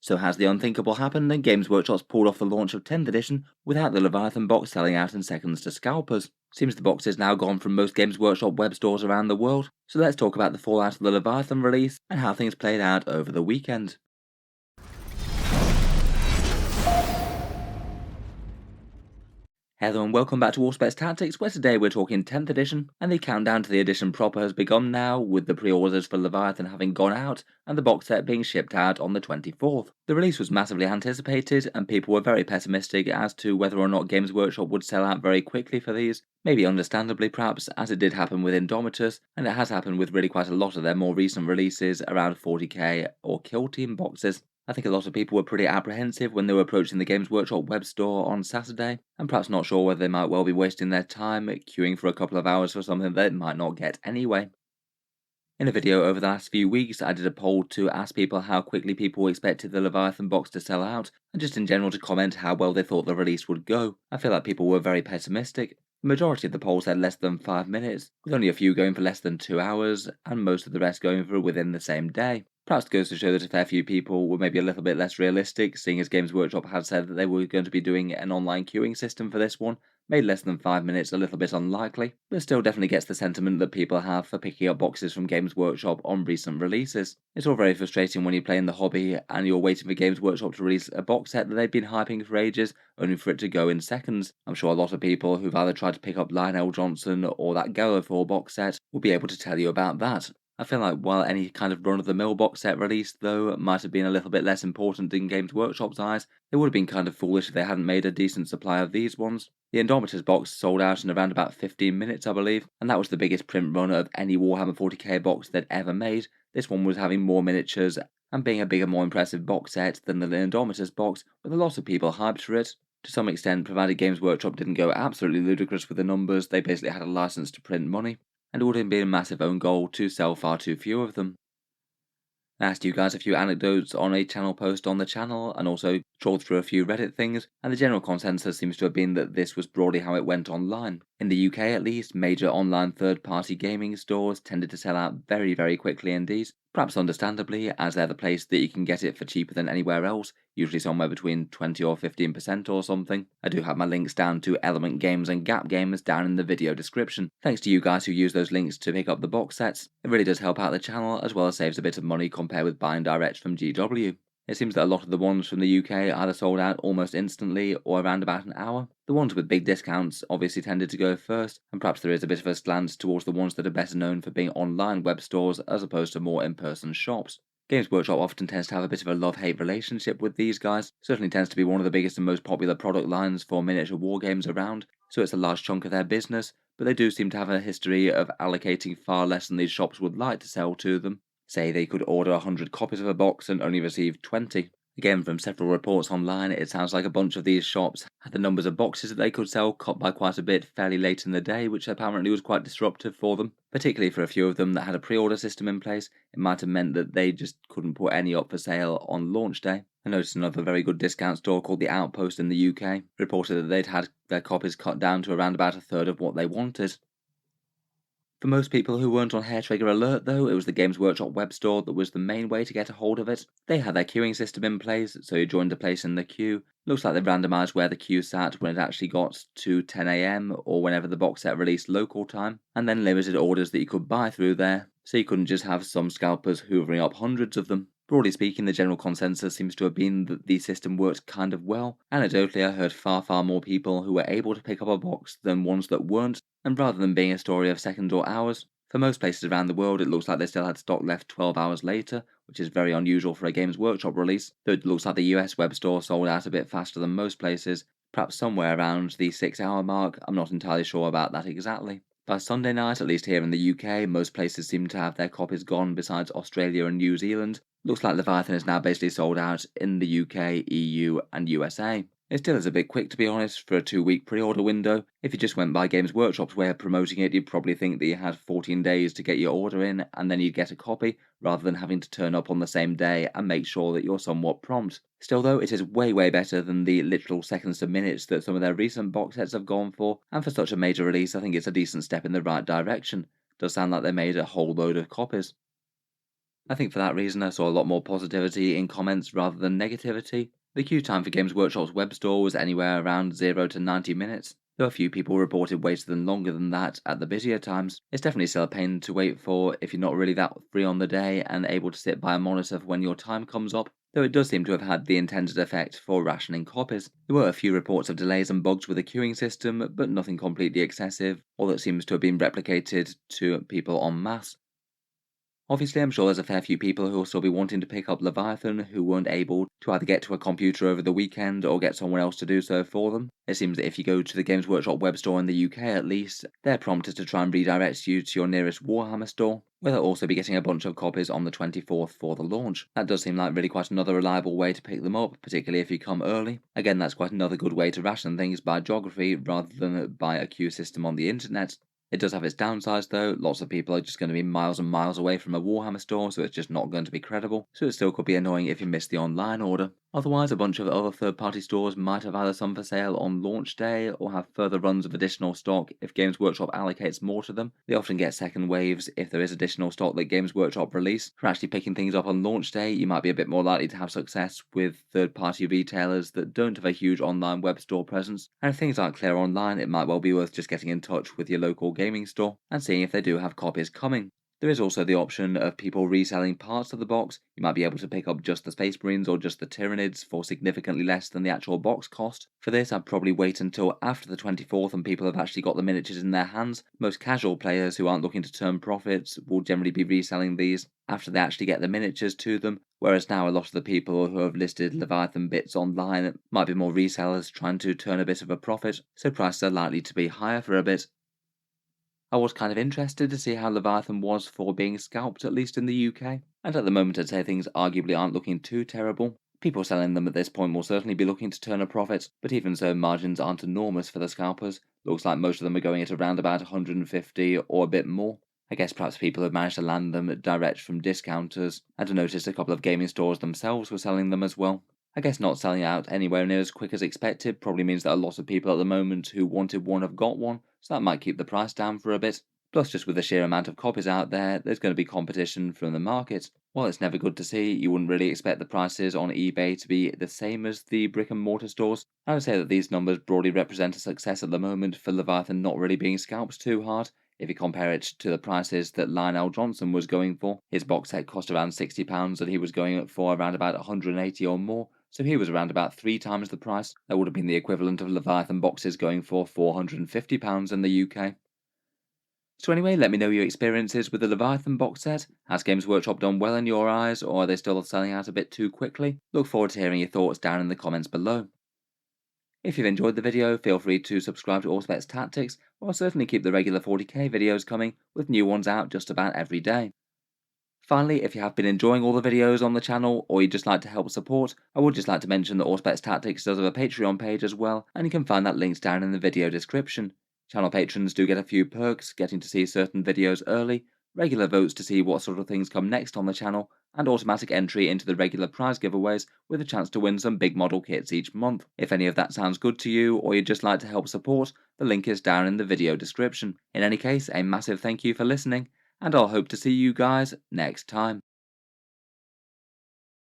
So has the unthinkable happened and Games Workshop's pulled off the launch of 10th edition without the Leviathan box selling out in seconds to scalpers? Seems the box is now gone from most Games Workshop web stores around the world, so let's talk about the fallout of the Leviathan release and how things played out over the weekend. Hello and welcome back to Allspecs Tactics, where today we're talking 10th edition, and the countdown to the edition proper has begun now, with the pre-orders for Leviathan having gone out, and the box set being shipped out on the 24th. The release was massively anticipated, and people were very pessimistic as to whether or not Games Workshop would sell out very quickly for these, maybe understandably perhaps, as it did happen with Indomitus, and it has happened with really quite a lot of their more recent releases, around 40k or Kill Team boxes. I think a lot of people were pretty apprehensive when they were approaching the Games Workshop web store on Saturday, and perhaps not sure whether they might well be wasting their time queuing for a couple of hours for something they might not get anyway. In a video over the last few weeks, I did a poll to ask people how quickly people expected the Leviathan box to sell out, and just in general to comment how well they thought the release would go. I feel like people were very pessimistic. The majority of the polls said less than 5 minutes, with only a few going for less than 2 hours, and most of the rest going for within the same day. Perhaps it goes to show that a fair few people were maybe a little bit less realistic, seeing as Games Workshop had said that they were going to be doing an online queuing system for this one, made less than 5 minutes a little bit unlikely, but still definitely gets the sentiment that people have for picking up boxes from Games Workshop on recent releases. It's all very frustrating when you play in the hobby and you're waiting for Games Workshop to release a box set that they've been hyping for ages, only for it to go in seconds. I'm sure a lot of people who've either tried to pick up Lionel Johnson or that Galliford box set will be able to tell you about that. I feel like while any kind of run-of-the-mill box set release, though, might have been a little bit less important in Games Workshop's eyes, it would have been kind of foolish if they hadn't made a decent supply of these ones. The Indomitus box sold out in around about 15 minutes, I believe, and that was the biggest print run of any Warhammer 40k box they'd ever made. This one was having more miniatures and being a bigger, more impressive box set than the Indomitus box, with a lot of people hyped for it. To some extent, provided Games Workshop didn't go absolutely ludicrous with the numbers, they basically had a license to print money, and it would have been a massive own goal to sell far too few of them. I asked you guys a few anecdotes on a channel post on the channel, and also trawled through a few Reddit things, and the general consensus seems to have been that this was broadly how it went online. In the UK at least, major online third-party gaming stores tended to sell out very, very quickly indeed, perhaps understandably, as they're the place that you can get it for cheaper than anywhere else, usually somewhere between 20 or 15% or something. I do have my links down to Element Games and Gap Games down in the video description. Thanks to you guys who use those links to pick up the box sets. It really does help out the channel, as well as saves a bit of money compared with buying direct from GW. It seems that a lot of the ones from the UK either sold out almost instantly or around about an hour. The ones with big discounts obviously tended to go first, and perhaps there is a bit of a slant towards the ones that are better known for being online web stores as opposed to more in-person shops. Games Workshop often tends to have a bit of a love-hate relationship with these guys, certainly tends to be one of the biggest and most popular product lines for miniature wargames around, so it's a large chunk of their business, but they do seem to have a history of allocating far less than these shops would like to sell to them. Say they could order 100 copies of a box and only receive 20. Again, from several reports online, it sounds like a bunch of these shops had the numbers of boxes that they could sell cut by quite a bit fairly late in the day, which apparently was quite disruptive for them. Particularly for a few of them that had a pre-order system in place, it might have meant that they just couldn't put any up for sale on launch day. I noticed another very good discount store called The Outpost in the UK reported that they'd had their copies cut down to around about a third of what they wanted. For most people who weren't on Hair Trigger Alert though, it was the Games Workshop web store that was the main way to get a hold of it. They had their queuing system in place, so you joined a place in the queue. Looks like they randomised where the queue sat when it actually got to 10 AM or whenever the box set released local time, and then limited orders that you could buy through there, so you couldn't just have some scalpers hoovering up hundreds of them. Broadly speaking, the general consensus seems to have been that the system worked kind of well. Anecdotally, I heard far more people who were able to pick up a box than ones that weren't, and rather than being a story of seconds or hours, for most places around the world it looks like they still had stock left 12 hours later, which is very unusual for a Games Workshop release, though it looks like the US web store sold out a bit faster than most places, perhaps somewhere around the 6-hour mark. I'm not entirely sure about that exactly. By Sunday night, at least here in the UK, most places seem to have their copies gone besides Australia and New Zealand. Looks like Leviathan is now basically sold out in the UK, EU and USA. It still is a bit quick to be honest for a 2-week pre-order window. If you just went by Games Workshop's way of promoting it, you'd probably think that you had 14 days to get your order in and then you'd get a copy, rather than having to turn up on the same day and make sure that you're somewhat prompt. Still though, it is way better than the literal seconds to minutes that some of their recent box sets have gone for, and for such a major release I think it's a decent step in the right direction. It does sound like they made a whole load of copies. I think for that reason I saw a lot more positivity in comments rather than negativity. The queue time for Games Workshop's web store was anywhere around 0 to 90 minutes, though a few people reported waited longer than that at the busier times. It's definitely still a pain to wait for if you're not really that free on the day and able to sit by a monitor for when your time comes up, though it does seem to have had the intended effect for rationing copies. There were a few reports of delays and bugs with the queuing system, but nothing completely excessive, or that seems to have been replicated to people en masse. Obviously, I'm sure there's a fair few people who will still be wanting to pick up Leviathan who weren't able to either get to a computer over the weekend or get someone else to do so for them. It seems that if you go to the Games Workshop web store in the UK at least, they're prompted to try and redirect you to your nearest Warhammer store, where they'll also be getting a bunch of copies on the 24th for the launch. That does seem like really quite another reliable way to pick them up, particularly if you come early. Again, that's quite another good way to ration things by geography rather than by a queue system on the internet. It does have its downsides though. Lots of people are just going to be miles and miles away from a Warhammer store, so it's just not going to be credible. So it still could be annoying if you miss the online order. Otherwise, a bunch of other third-party stores might have either some for sale on launch day or have further runs of additional stock if Games Workshop allocates more to them. They often get second waves if there is additional stock that Games Workshop release. For actually picking things up on launch day, you might be a bit more likely to have success with third-party retailers that don't have a huge online web store presence. And if things aren't clear online, it might well be worth just getting in touch with your local gaming store and seeing if they do have copies coming. There is also the option of people reselling parts of the box. You might be able to pick up just the Space Marines or just the Tyranids for significantly less than the actual box cost. For this, I'd probably wait until after the 24th and people have actually got the miniatures in their hands. Most casual players who aren't looking to turn profits will generally be reselling these after they actually get the miniatures to them, whereas now a lot of the people who have listed Leviathan bits online might be more resellers trying to turn a bit of a profit, so prices are likely to be higher for a bit. I was kind of interested to see how Leviathan was for being scalped, at least in the UK, and at the moment I'd say things arguably aren't looking too terrible. People selling them at this point will certainly be looking to turn a profit, but even so, margins aren't enormous for the scalpers. Looks like most of them are going at around about 150 or a bit more. I guess perhaps people have managed to land them direct from discounters, and I noticed a couple of gaming stores themselves were selling them as well. I guess not selling out anywhere near as quick as expected probably means that a lot of people at the moment who wanted one have got one, so that might keep the price down for a bit. Plus, just with the sheer amount of copies out there, there's going to be competition from the market. While it's never good to see, you wouldn't really expect the prices on eBay to be the same as the brick and mortar stores. I would say that these numbers broadly represent a success at the moment for Leviathan not really being scalped too hard. If you compare it to the prices that Lionel Johnson was going for, his box set cost around £60 and he was going for around about 180 or more. So he was around about 3 times the price. That would have been the equivalent of Leviathan boxes going for £450 in the UK. So anyway, let me know your experiences with the Leviathan box set. Has Games Workshop done well in your eyes, or are they still selling out a bit too quickly? Look forward to hearing your thoughts down in the comments below. If you've enjoyed the video, feel free to subscribe to Auspex Tactics, or I'll certainly keep the regular 40k videos coming, with new ones out just about every day. Finally, if you have been enjoying all the videos on the channel, or you'd just like to help support, I would just like to mention that Auspex Tactics does have a Patreon page as well, and you can find that linked down in the video description. Channel patrons do get a few perks, getting to see certain videos early, regular votes to see what sort of things come next on the channel, and automatic entry into the regular prize giveaways with a chance to win some big model kits each month. If any of that sounds good to you, or you'd just like to help support, the link is down in the video description. In any case, a massive thank you for listening, and I'll hope to see you guys next time.